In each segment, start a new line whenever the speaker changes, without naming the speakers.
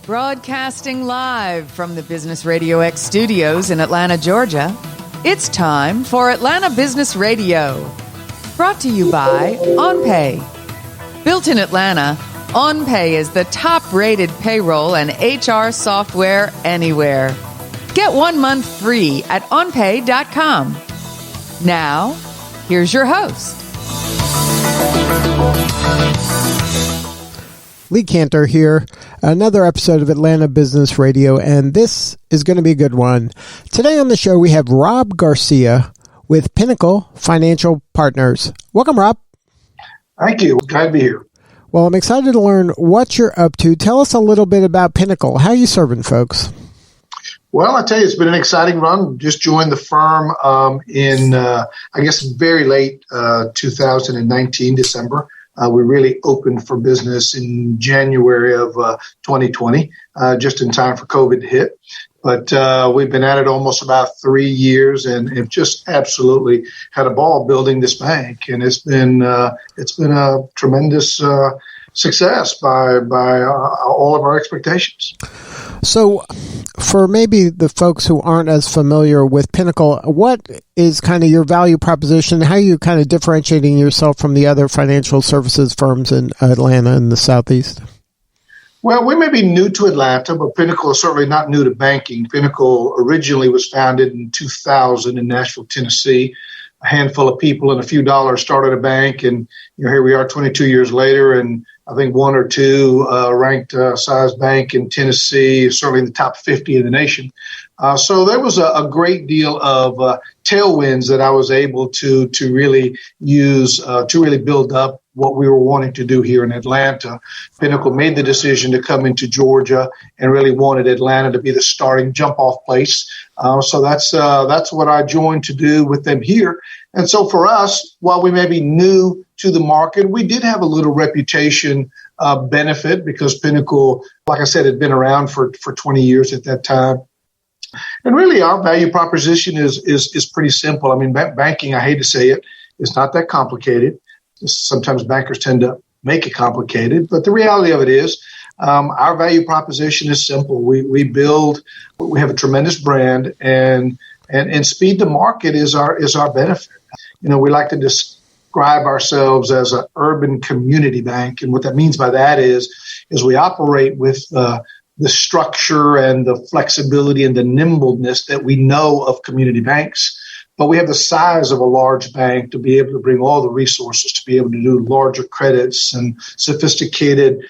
Broadcasting live from the Business RadioX studios in Atlanta, Georgia, it's time for Atlanta Business Radio. Brought to you by OnPay. Built in Atlanta, OnPay is the top-rated payroll and HR software anywhere. Get 1 month free at onpay.com. Now, here's your host.
Lee Cantor here, another episode of Atlanta Business Radio, and this is going to be a good one. Today on the show, we have Rob Garcia with Pinnacle Financial Partners. Welcome, Rob.
Thank you. Glad to be here.
Well, I'm excited to learn what you're up to. Tell us a little bit about Pinnacle. How are you serving folks?
Well, I tell you, it's been an exciting run. Just joined the firm in very late 2019, December. We really opened for business in January of 2020, just in time for COVID to hit. But we've been at it almost about 3 years, and have just absolutely had a ball building this bank. And it's been a tremendous success by all of our expectations.
So for maybe the folks who aren't as familiar with Pinnacle, what is kind of your value proposition? How are you kind of differentiating yourself from the other financial services firms in Atlanta and the Southeast?
Well, we may be new to Atlanta, but Pinnacle is certainly not new to banking. Pinnacle originally was founded in 2000 in Nashville, Tennessee. A handful of people and a few dollars started a bank, and here we are 22 years later, and I think one or two ranked size bank in Tennessee, certainly in the top 50 in the nation. So there was a great deal of tailwinds that I was able to really use to really build up what we were wanting to do here in Atlanta. Pinnacle made the decision to come into Georgia and really wanted Atlanta to be the starting jump-off place. So that's what I joined to do with them here. And so for us, while we may be new to the market, we did have a little reputation benefit because Pinnacle, like I said, had been around for 20 years at that time. And really our value proposition is pretty simple. I mean, banking, I hate to say it, is not that complicated. Sometimes bankers tend to make it complicated, but the reality of it is our value proposition is simple. We have a tremendous brand, and speed to market is our benefit. You know, we like to describe ourselves as an urban community bank, and what that means by that is we operate with the structure and the flexibility and the nimbleness that we know of community banks. But we have the size of a large bank to be able to bring all the resources to be able to do larger credits and sophisticated,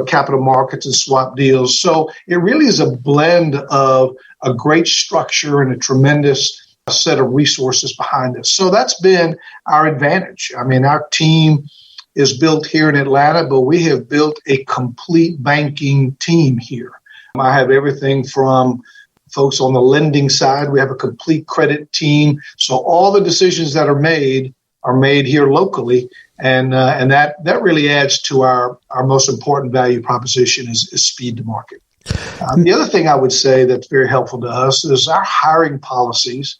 capital markets and swap deals. So it really is a blend of a great structure and a tremendous set of resources behind us. So that's been our advantage. I mean, our team is built here in Atlanta, but we have built a complete banking team here. I have everything from folks on the lending side. We have a complete credit team. So all the decisions that are made here locally. And that really adds to our most important value proposition is speed to market. The other thing I would say that's very helpful to us is our hiring policies.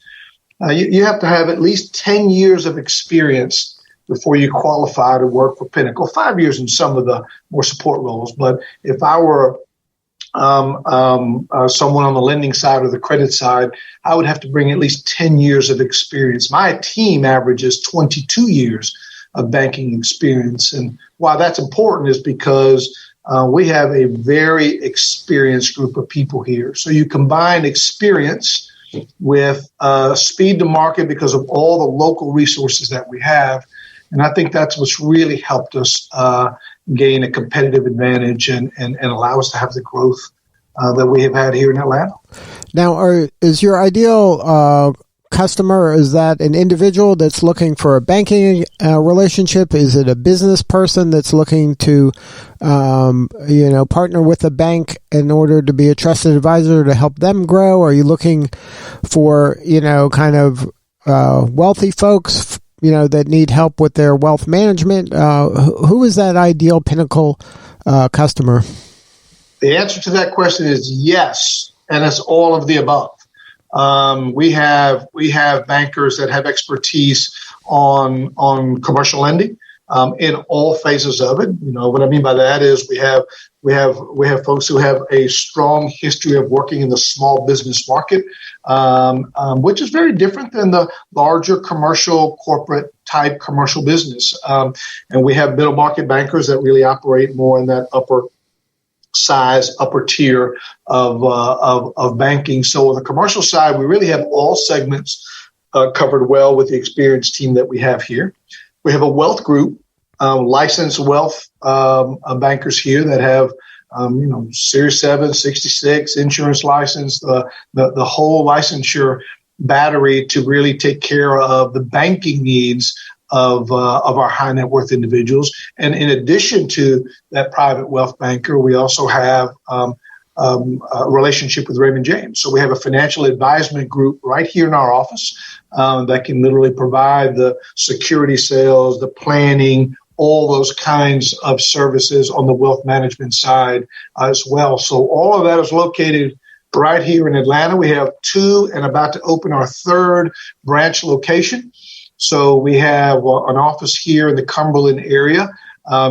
You have to have at least 10 years of experience before you qualify to work for Pinnacle. 5 years in some of the more support roles. But if I were someone on the lending side or the credit side, I would have to bring at least 10 years of experience. My team averages 22 years of banking experience. And why that's important is because we have a very experienced group of people here. So you combine experience with speed to market because of all the local resources that we have. And I think that's what's really helped us gain a competitive advantage and allow us to have the growth that we have had here in Atlanta.
Now, is your ideal customer, is that an individual that's looking for a banking relationship? Is it a business person that's looking to, partner with a bank in order to be a trusted advisor to help them grow? Are you looking for, wealthy folks, that need help with their wealth management? Who is that ideal Pinnacle customer?
The answer to that question is yes, and it's all of the above. We have bankers that have expertise on commercial lending. in all phases of it. What I mean by that is we have folks who have a strong history of working in the small business market, which is very different than the larger commercial corporate type commercial business. And we have middle market bankers that really operate more in that upper tier of banking. So on the commercial side, we really have all segments covered well with the experienced team that we have here. We have a wealth group, licensed wealth bankers here that have, Series 7, 66, insurance license, the whole licensure battery to really take care of the banking needs of our high net worth individuals. And in addition to that private wealth banker, we also have a relationship with Raymond James. So we have a financial advisement group right here in our office that can literally provide the security sales, the planning, all those kinds of services on the wealth management side as well. So all of that is located right here in Atlanta. We have 2 and about to open our 3rd branch location. So we have an office here in the Cumberland area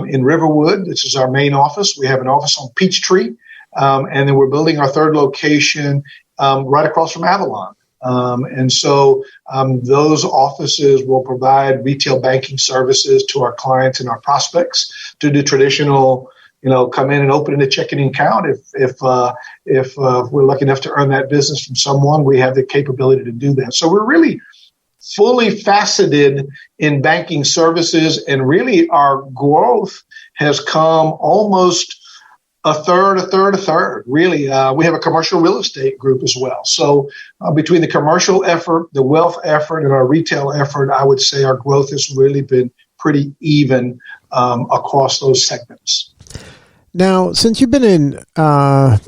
in Riverwood. This is our main office. We have an office on Peachtree. And then we're building our 3rd location right across from Avalon. And so those offices will provide retail banking services to our clients and our prospects to do traditional, come in and open a checking account. If we're lucky enough to earn that business from someone, we have the capability to do that. So we're really fully faceted in banking services, and really our growth has come almost a third. Really, we have a commercial real estate group as well. So between the commercial effort, the wealth effort, and our retail effort, I would say our growth has really been pretty even across those segments.
Now, since you've been in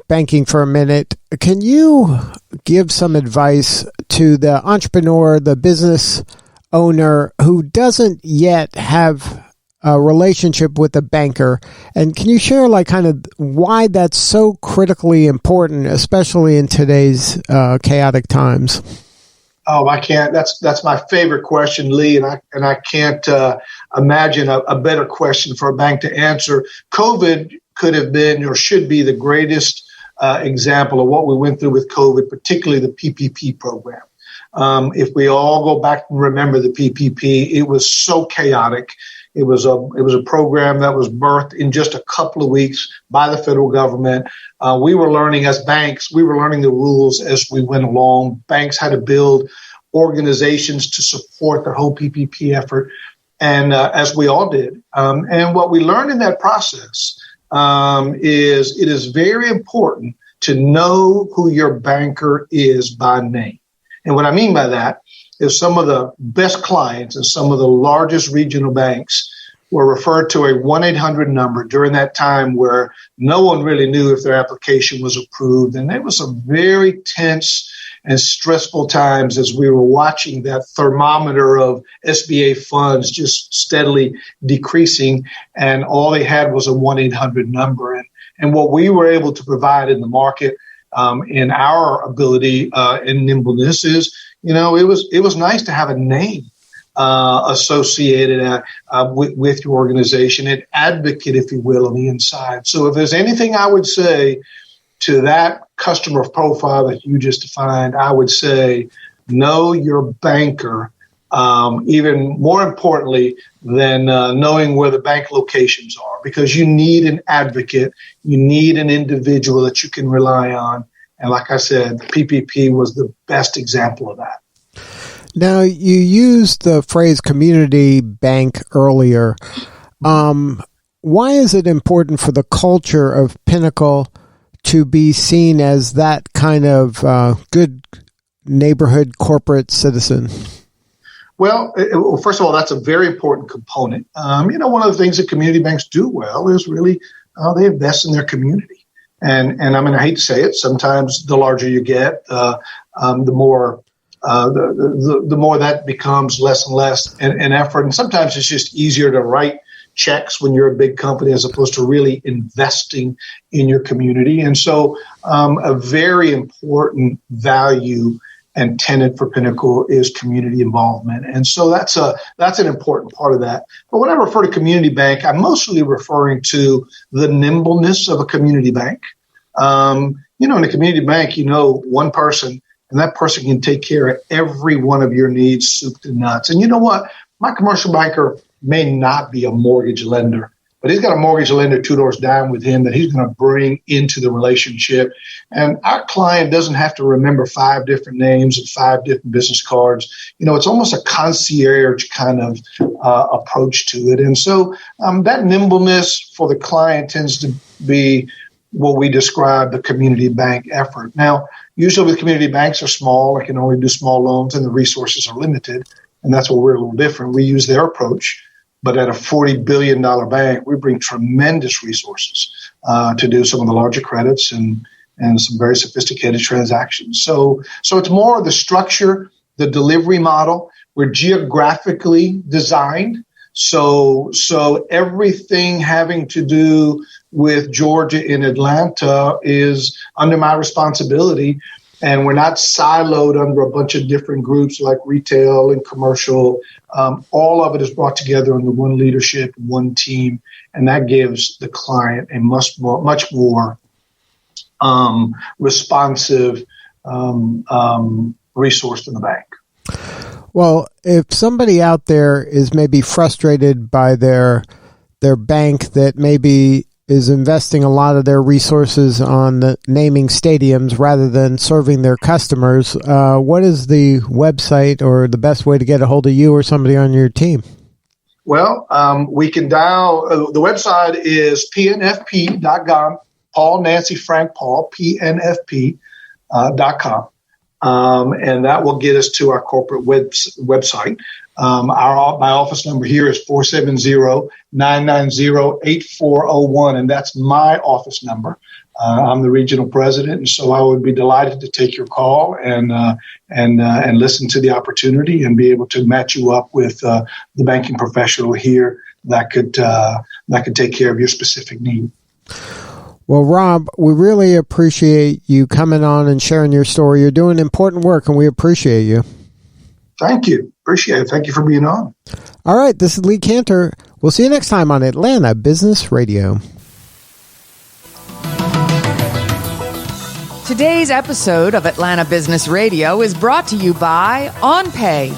banking for a minute, can you give some advice to the entrepreneur, the business owner who doesn't yet have a relationship with a banker? And can you share kind of why that's so critically important, especially in today's chaotic times?
Oh, I can't. That's my favorite question, Lee, and I can't imagine a better question for a bank to answer. COVID could have been or should be the greatest example of what we went through with COVID, particularly the PPP program. If we all go back and remember the PPP, it was so chaotic. It was a program that was birthed in just a couple of weeks by the federal government. We were learning as banks, we were learning the rules as we went along. Banks had to build organizations to support the whole PPP effort, and as we all did. And what we learned in that process is it is very important to know who your banker is by name. And what I mean by that is some of the best clients and some of the largest regional banks were referred to a 1-800 number during that time where no one really knew if their application was approved. And there was some very tense and stressful times as we were watching that thermometer of SBA funds just steadily decreasing, and all they had was a 1-800 number. And what we were able to provide in the market in our ability and nimbleness is, it was nice to have a name associated with your organization, an advocate, if you will, on the inside. So if there's anything I would say to that customer profile that you just defined, I would say know your banker, even more importantly than knowing where the bank locations are, because you need an advocate, you need an individual that you can rely on. And like I said, the PPP was the best example of that.
Now, you used the phrase community bank earlier. Why is it important for the culture of Pinnacle to be seen as that kind of good neighborhood corporate citizen?
Well, first of all, that's a very important component. One of the things that community banks do well is really they invest in their community. And I mean, I hate to say it, sometimes the larger you get, the more that becomes less and less an effort. And sometimes it's just easier to write checks when you're a big company as opposed to really investing in your community. And so a very important value and tenet for Pinnacle is community involvement. And so that's an important part of that. But when I refer to community bank, I'm mostly referring to the nimbleness of a community bank. In a community bank, one person, and that person can take care of every one of your needs, soup to nuts. And you know what? My commercial banker may not be a mortgage lender, but he's got a mortgage lender 2 doors down with him that he's going to bring into the relationship. And our client doesn't have to remember 5 different names and 5 different business cards. It's almost a concierge kind of approach to it. And so that nimbleness for the client tends to be what we describe the community bank effort. Now, usually with community banks are small, they can only do small loans, and the resources are limited. And that's where we're a little different. We use their approach. But at a $40 billion bank, we bring tremendous resources to do some of the larger credits and some very sophisticated transactions. So it's more of the structure, the delivery model. We're geographically designed. So everything having to do with Georgia in Atlanta is under my responsibility. And we're not siloed under a bunch of different groups like retail and commercial. All of it is brought together under one leadership, one team, and that gives the client a much more responsive resource to the bank.
Well, if somebody out there is maybe frustrated by their bank that maybe is investing a lot of their resources on the naming stadiums rather than serving their customers, what is the website or the best way to get a hold of you or somebody on your team?
Well, we can dial, the website is pnfp.com, Paul, Nancy, Frank, Paul, pnfp.com. And that will get us to our corporate website. My office number here is 470-990-8401, and that's my office number. I'm the regional president, and so I would be delighted to take your call and listen to the opportunity and be able to match you up with the banking professional here that could take care of your specific need.
Well, Rob, we really appreciate you coming on and sharing your story. You're doing important work, and we appreciate you.
Thank you. Appreciate it. Thank you for being on.
All right. This is Lee Cantor. We'll see you next time on Atlanta Business Radio.
Today's episode of Atlanta Business Radio is brought to you by OnPay.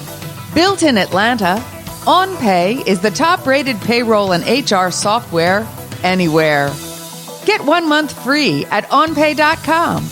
Built in Atlanta, OnPay is the top-rated payroll and HR software anywhere. Get 1 month free at onpay.com.